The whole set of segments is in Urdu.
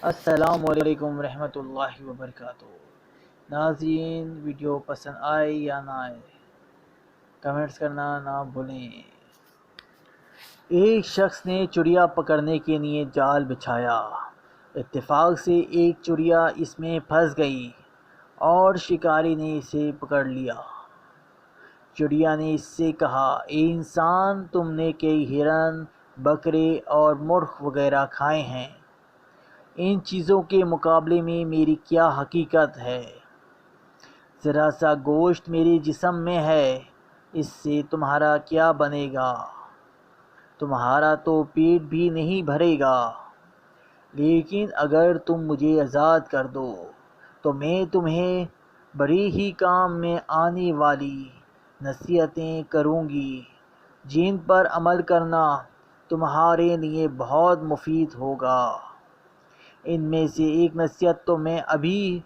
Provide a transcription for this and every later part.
السلام علیکم ورحمۃ اللہ وبرکاتہ۔ ناظرین، ویڈیو پسند آئے یا نہ آئے، کمنٹس کرنا نہ بھولیں۔ ایک شخص نے چڑیا پکڑنے کے لیے جال بچھایا۔ اتفاق سے ایک چڑیا اس میں پھنس گئی اور شکاری نے اسے پکڑ لیا۔ چڑیا نے اس سے کہا، اے انسان، تم نے کئی ہرن، بکرے اور مرغ وغیرہ کھائے ہیں، ان چیزوں کے مقابلے میں میری کیا حقیقت ہے؟ ذرا سا گوشت میرے جسم میں ہے، اس سے تمہارا کیا بنے گا؟ تمہارا تو پیٹ بھی نہیں بھرے گا۔ لیکن اگر تم مجھے آزاد کر دو تو میں تمہیں بڑی ہی کام میں آنے والی نصیحتیں کروں گی، جن پر عمل کرنا تمہارے لیے بہت مفید ہوگا۔ ان میں سے ایک نصیحت تو میں ابھی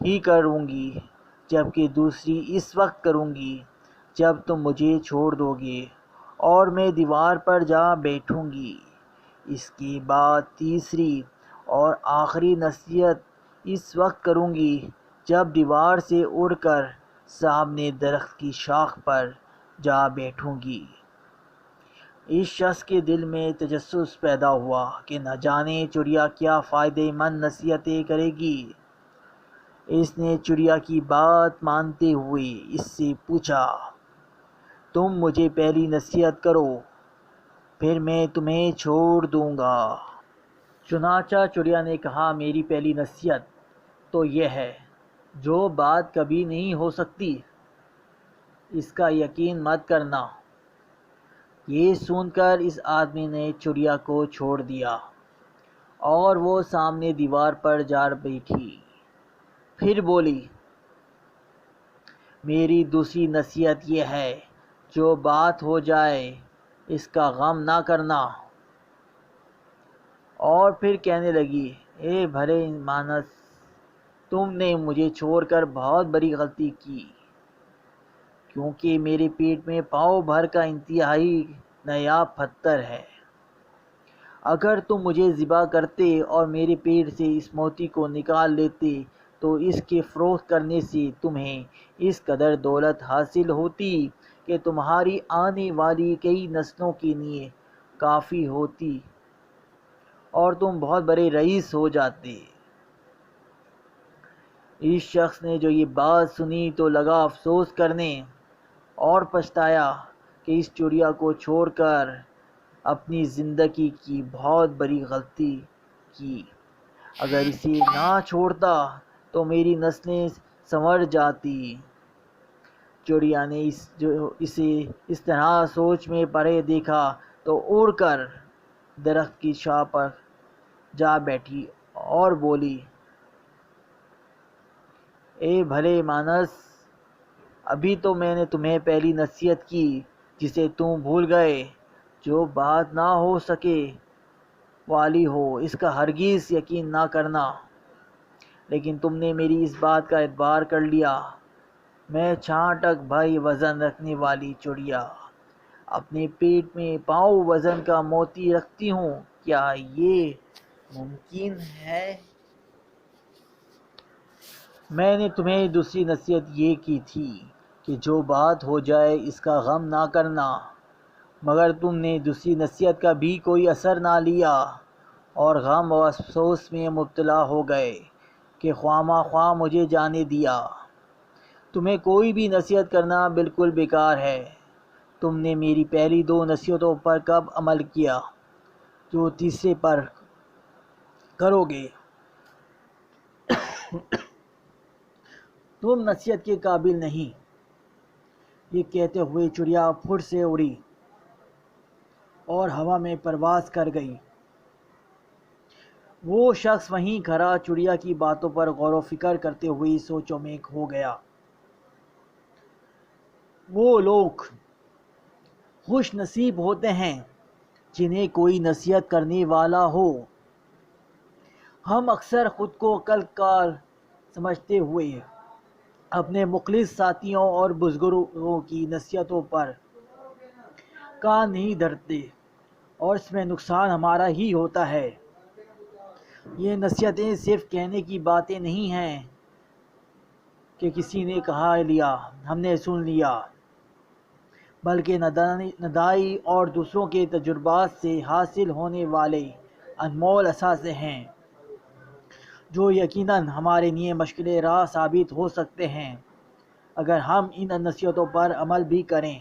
ہی کروں گی، جبکہ دوسری اس وقت کروں گی جب تم مجھے چھوڑ دو گے اور میں دیوار پر جا بیٹھوں گی۔ اس کے بعد تیسری اور آخری نصیحت اس وقت کروں گی جب دیوار سے اڑ کر سامنے درخت کی شاخ پر جا بیٹھوں گی۔ اس شخص کے دل میں تجسس پیدا ہوا کہ نہ جانے چڑیا کیا فائدہ مند نصیحتیں کرے گی۔ اس نے چڑیا کی بات مانتے ہوئے اس سے پوچھا، تم مجھے پہلی نصیحت کرو، پھر میں تمہیں چھوڑ دوں گا۔ چنانچہ چڑیا نے کہا، میری پہلی نصیحت تو یہ ہے، جو بات کبھی نہیں ہو سکتی اس کا یقین مت کرنا۔ یہ سن کر اس آدمی نے چڑیا کو چھوڑ دیا اور وہ سامنے دیوار پر جا بیٹھی۔ پھر بولی، میری دوسری نصیحت یہ ہے، جو بات ہو جائے اس کا غم نہ کرنا۔ اور پھر کہنے لگی، اے بھلے مانس، تم نے مجھے چھوڑ کر بہت بڑی غلطی کی، کیونکہ میرے پیٹ میں پاؤ بھر کا انتہائی نایاب پتھر ہے۔ اگر تم مجھے ذبح کرتے اور میرے پیٹ سے اس موتی کو نکال لیتے تو اس کے فروخت کرنے سے تمہیں اس قدر دولت حاصل ہوتی کہ تمہاری آنے والی کئی نسلوں کے لیے کافی ہوتی اور تم بہت بڑے رئیس ہو جاتے۔ اس شخص نے جو یہ بات سنی تو لگا افسوس کرنے اور پچھتایا کہ اس چڑیا کو چھوڑ کر اپنی زندگی کی بہت بڑی غلطی کی۔ اگر اسے نہ چھوڑتا تو میری نسلیں سنور جاتی۔ چڑیا نے اسے اس طرح سوچ میں پڑے دیکھا تو اڑ کر درخت کی شاخ پر جا بیٹھی اور بولی، اے بھلے مانس، ابھی تو میں نے تمہیں پہلی نصیحت کی جسے تم بھول گئے، جو بات نہ ہو سکے والی ہو اس کا ہرگز یقین نہ کرنا۔ لیکن تم نے میری اس بات کا اعتبار کر لیا۔ میں چھانٹک بھائی وزن رکھنے والی چڑیا اپنے پیٹ میں پاؤں وزن کا موتی رکھتی ہوں، کیا یہ ممکن ہے؟ میں نے تمہیں دوسری نصیحت یہ کی تھی کہ جو بات ہو جائے اس کا غم نہ کرنا، مگر تم نے دوسری نصیحت کا بھی کوئی اثر نہ لیا اور غم و افسوس میں مبتلا ہو گئے کہ خواہ مخواہ مجھے جانے دیا۔ تمہیں کوئی بھی نصیحت کرنا بالکل بیکار ہے۔ تم نے میری پہلی دو نصیحتوں پر کب عمل کیا جو تیسرے پر کرو گے؟ تم نصیحت کے قابل نہیں۔ یہ کہتے ہوئے چڑیا پھر سے اڑی اور ہوا میں پرواز کر گئی۔ وہ شخص وہیں کھڑا چڑیا کی باتوں پر غور و فکر کرتے ہوئے سوچوں میں کھو گیا۔ وہ لوگ خوش نصیب ہوتے ہیں جنہیں کوئی نصیحت کرنے والا ہو۔ ہم اکثر خود کو عقل کار سمجھتے ہوئے اپنے مخلص ساتھیوں اور بزرگوں کی نصیحتوں پر کان نہیں دھرتے اور اس میں نقصان ہمارا ہی ہوتا ہے۔ یہ نصیحتیں صرف کہنے کی باتیں نہیں ہیں کہ کسی نے کہا لیا ہم نے سن لیا، بلکہ ندائی اور دوسروں کے تجربات سے حاصل ہونے والے انمول اثاثے ہیں جو یقیناً ہمارے لیے مشکل راہ ثابت ہو سکتے ہیں اگر ہم ان نصیحتوں پر عمل بھی کریں۔